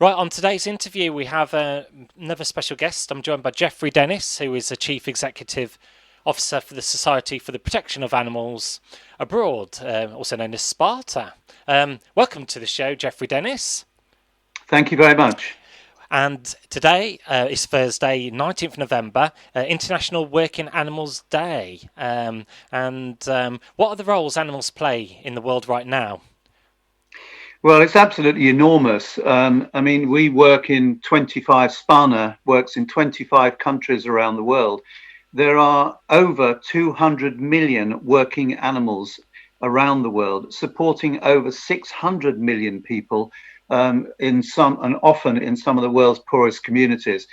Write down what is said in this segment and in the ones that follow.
Right, on today's interview, we have another special guest. I'm joined by Geoffrey Dennis, who is the Chief Executive Officer for the Society for the Protection of Animals Abroad, also known as Sparta. Welcome to the show, Geoffrey Dennis. Thank you very much. And today is Thursday, 19th November, International Working Animals Day. And what are the roles animals play in the world right now? Well, it's absolutely enormous. We work in 25, Spana works in 25 countries around the world. There are over 200 million working animals around the world, supporting over 600 million people in some and often in some of the world's poorest communities.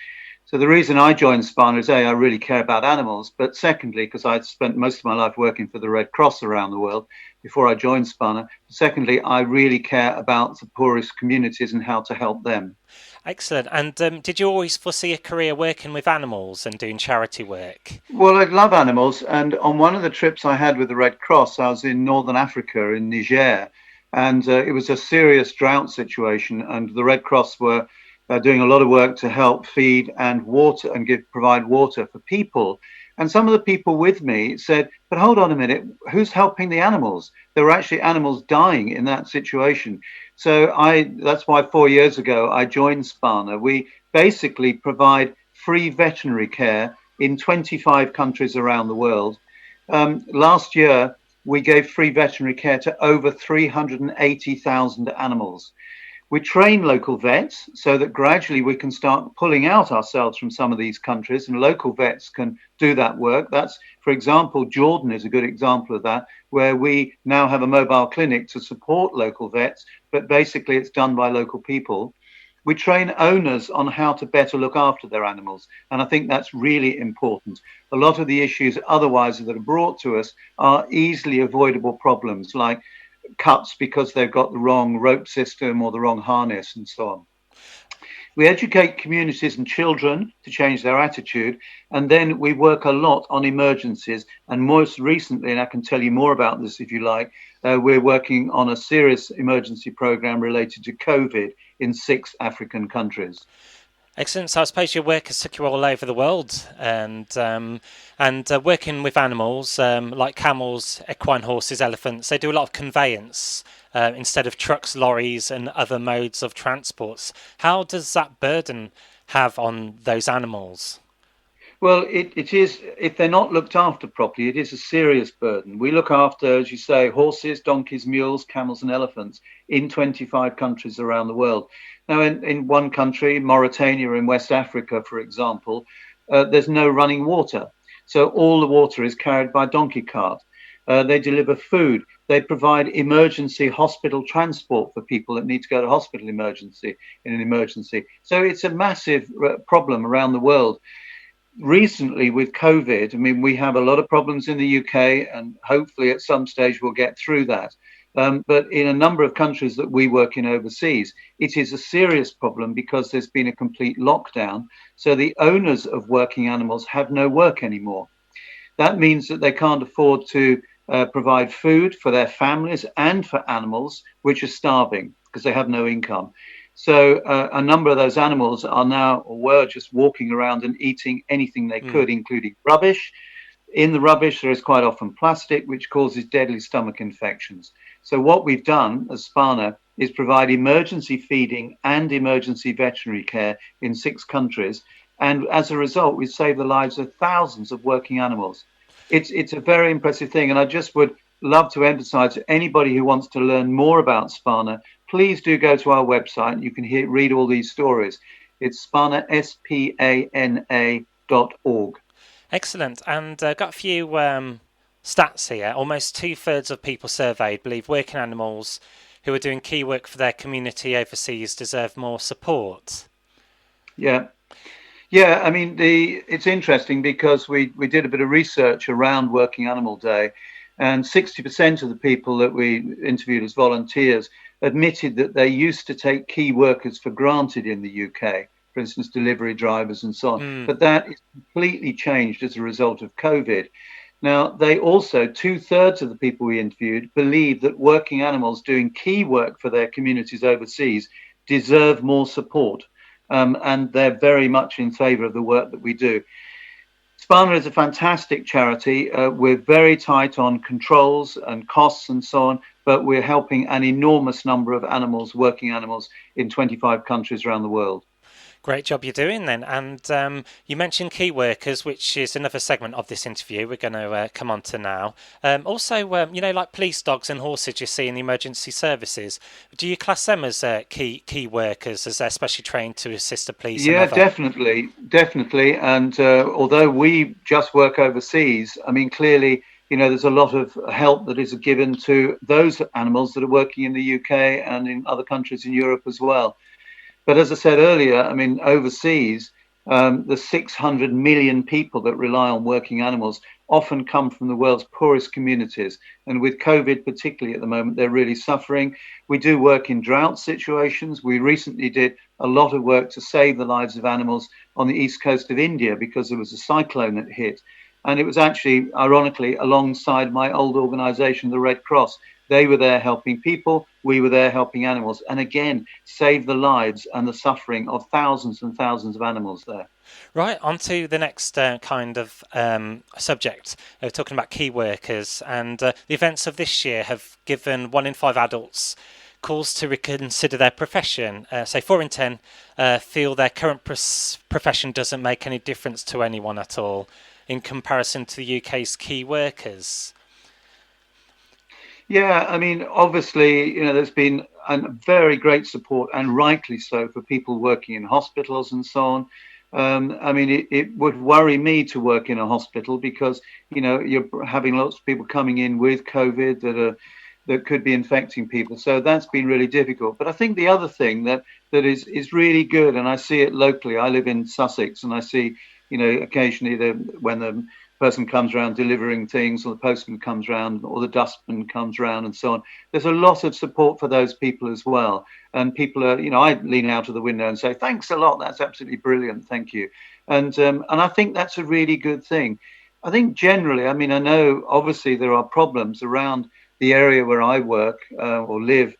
So the reason I joined Spana is A, I really care about animals, but secondly, because I'd spent most of my life working for the Red Cross around the world before I joined Spana. Secondly, I really care about the poorest communities and how to help them. Excellent. And did you always foresee a career working with animals and doing charity work? Well, I love animals, and on one of the trips I had with the Red Cross, I was in Northern Africa, in Niger, and it was a serious drought situation, and the Red Cross were doing a lot of work to help feed and water and provide water for people. And some of the people with me said, "But hold on a minute, who's helping the animals?" There were actually animals dying in that situation. So that's why 4 years ago I joined Spana. We basically provide free veterinary care in 25 countries around the world. Last year, we gave free veterinary care to over 380,000 animals. We train local vets so that gradually we can start pulling out ourselves from some of these countries, and local vets can do that work. That's, for example, Jordan is a good example of that, where we now have a mobile clinic to support local vets, but basically it's done by local people. We train owners on how to better look after their animals, and I think that's really important. A lot of the issues otherwise that are brought to us are easily avoidable problems, like cuts because they've got the wrong rope system or the wrong harness and so on. We educate communities and children to change their attitude, and then we work a lot on emergencies. And most recently, and I can tell you more about this if you like, we're working on a serious emergency program related to COVID in 6 African countries. Excellent. So I suppose your work has took you all over the world, and working with animals like camels, equine horses, elephants. They do a lot of conveyance instead of trucks, lorries, and other modes of transports. How does that burden have on those animals? Well, it is, if they're not looked after properly, it is a serious burden. We look after, as you say, horses, donkeys, mules, camels, and elephants in 25 countries around the world. Now, in one country, Mauritania in West Africa, for example, there's no running water. So all the water is carried by donkey cart. They deliver food. They provide emergency hospital transport for people that need to go to hospital in an emergency. So it's a massive problem around the world. Recently with COVID, we have a lot of problems in the UK, and hopefully at some stage we'll get through that. But in a number of countries that we work in overseas, it is a serious problem because there's been a complete lockdown. So the owners of working animals have no work anymore. That means that they can't afford to provide food for their families and for animals, which are starving because they have no income. So a number of those animals are now, or were, just walking around and eating anything they Mm. could, including rubbish. In the rubbish, there is quite often plastic, which causes deadly stomach infections. So what we've done as Spana is provide emergency feeding and emergency veterinary care in 6 countries. And as a result, we've saved the lives of thousands of working animals. It's a very impressive thing. And I just would love to emphasize to anybody who wants to learn more about Spana, please do go to our website. You can read all these stories. It's Spana, SPANA.org. Excellent. And got a few stats here. Almost two-thirds of people surveyed believe working animals who are doing key work for their community overseas deserve more support. Yeah. Yeah, it's interesting because we did a bit of research around Working Animal Day, and 60% of the people that we interviewed as volunteers admitted that they used to take key workers for granted in the UK, for instance, delivery drivers and so on. Mm. But that is completely changed as a result of COVID. Now, they also, 2/3 of the people we interviewed believe that working animals doing key work for their communities overseas deserve more support. And they're very much in favour of the work that we do. Spana is a fantastic charity. We're very tight on controls and costs and so on, but we're helping an enormous number of animals, working animals, in 25 countries around the world. Great job you're doing then. And you mentioned key workers, which is another segment of this interview we're going to come on to now. Also, like police dogs and horses you see in the emergency services, do you class them as key workers, as they're specially trained to assist the police and Yeah, other? definitely. And although we just work overseas, I mean, clearly, there's a lot of help that is given to those animals that are working in the UK and in other countries in Europe as well. But as I said earlier, I mean, overseas, the 600 million people that rely on working animals often come from the world's poorest communities. And with COVID, particularly at the moment, they're really suffering. We do work in drought situations. We recently did a lot of work to save the lives of animals on the east coast of India because there was a cyclone that hit. And it was actually, ironically, alongside my old organization, the Red Cross. They were there helping people. We were there helping animals. And again, save the lives and the suffering of thousands and thousands of animals there. Right, on to the next kind of subject. We're talking about key workers, and the events of this year have given 1 in 5 adults calls to reconsider their profession. So 4 in 10 feel their current profession doesn't make any difference to anyone at all in comparison to the UK's key workers. Yeah, I mean, obviously, there's been a very great support, and rightly so, for people working in hospitals and so on. I mean, it would worry me to work in a hospital because, you're having lots of people coming in with COVID that could be infecting people. So that's been really difficult. But I think the other thing that is really good, and I see it locally. I live in Sussex, and I see, occasionally when the person comes around delivering things, or the postman comes around, or the dustman comes around, and so on. There's a lot of support for those people as well. And people are, I lean out of the window and say, "Thanks a lot. That's absolutely brilliant. Thank you." And I think that's a really good thing. I think generally, I mean, I know obviously there are problems around the area where I work or live.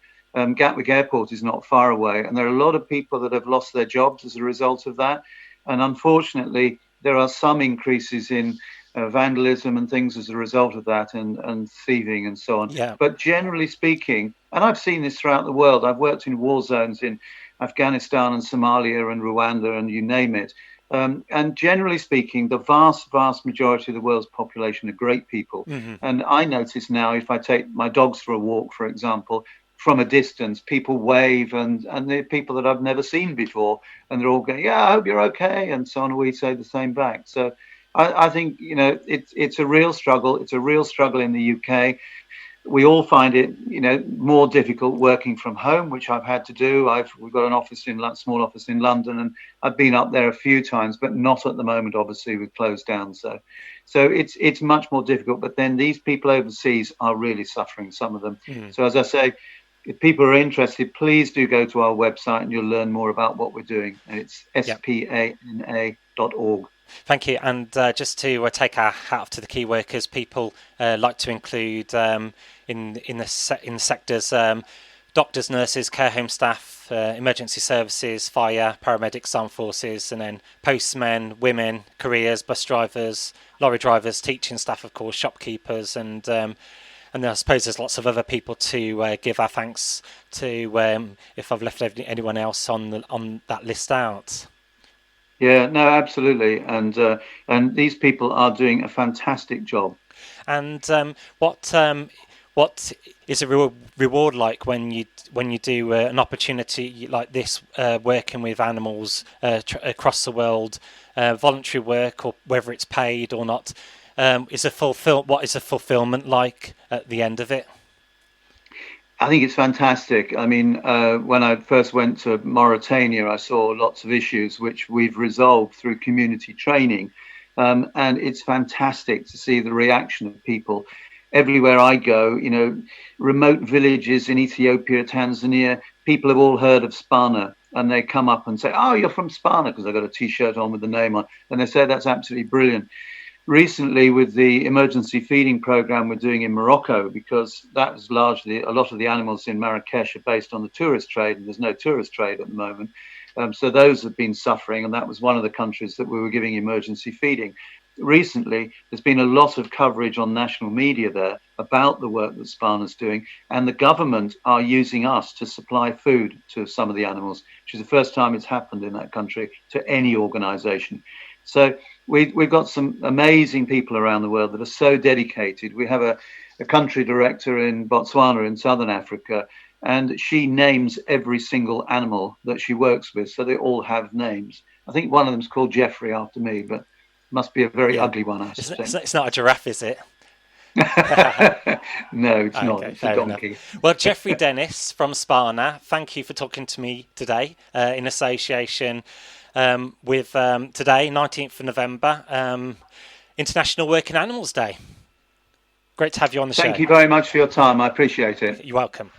Gatwick Airport is not far away, and there are a lot of people that have lost their jobs as a result of that. And unfortunately, there are some increases in vandalism and things as a result of that, and thieving and so on. Yeah. But generally speaking, and I've seen this throughout the world, I've worked in war zones in Afghanistan and Somalia and Rwanda and you name it. And generally speaking, the vast majority of the world's population are great people. Mm-hmm. And I notice now, if I take my dogs for a walk, for example, from a distance, people wave, and they're people that I've never seen before, and they're all going, "Yeah, I hope you're okay," and so on. And we say the same back. So I think it's a real struggle. It's a real struggle in the UK. We all find it more difficult working from home, which I've had to do. We've got an small office in London, and I've been up there a few times, but not at the moment. Obviously, we've closed down, so it's much more difficult. But then these people overseas are really suffering. Some of them. Mm. So as I say, if people are interested, please do go to our website, and you'll learn more about what we're doing. And it's spana.org. Thank you. And just to take our hat off to the key workers, people like to include in the sectors doctors, nurses, care home staff, emergency services, fire, paramedics, armed forces, and then postmen, women, couriers, bus drivers, lorry drivers, teaching staff, of course, shopkeepers, and then I suppose there's lots of other people to give our thanks to if I've left anyone else on that list out. Yeah, no, absolutely, and these people are doing a fantastic job. And what is a reward like when you do an opportunity like this, working with animals across the world, voluntary work, or whether it's paid or not? What is the fulfillment like at the end of it? I think it's fantastic. I mean, when I first went to Mauritania, I saw lots of issues which we've resolved through community training. And it's fantastic to see the reaction of people. Everywhere I go, remote villages in Ethiopia, Tanzania, people have all heard of Spana, and they come up and say, "Oh, you're from Spana," because I've got a T-shirt on with the name on. And they say, "That's absolutely brilliant." recently with the emergency feeding program we're doing in Morocco, because that was largely a lot of the animals in Marrakesh are based on the tourist trade, and there's no tourist trade at the moment. So those have been suffering, and that was one of the countries that we were giving emergency feeding. Recently, there's been a lot of coverage on national media there about the work that Spana's doing, and the government are using us to supply food to some of the animals, which is the first time it's happened in that country to any organization. So we've got some amazing people around the world that are so dedicated. We have a country director in Botswana in Southern Africa, and she names every single animal that she works with, so they all have names. I think one of them is called Geoffrey after me, but must be a very Yeah, ugly one, I suspect. it's not a giraffe, is it? No, it's not. Okay, It's a fair enough. donkey. Well, Geoffrey Dennis from Spana, thank you for talking to me today in association with today, 19th of November, International Working Animals Day. Great to have you on the Thank show. you very much for your time. I appreciate it. You're welcome.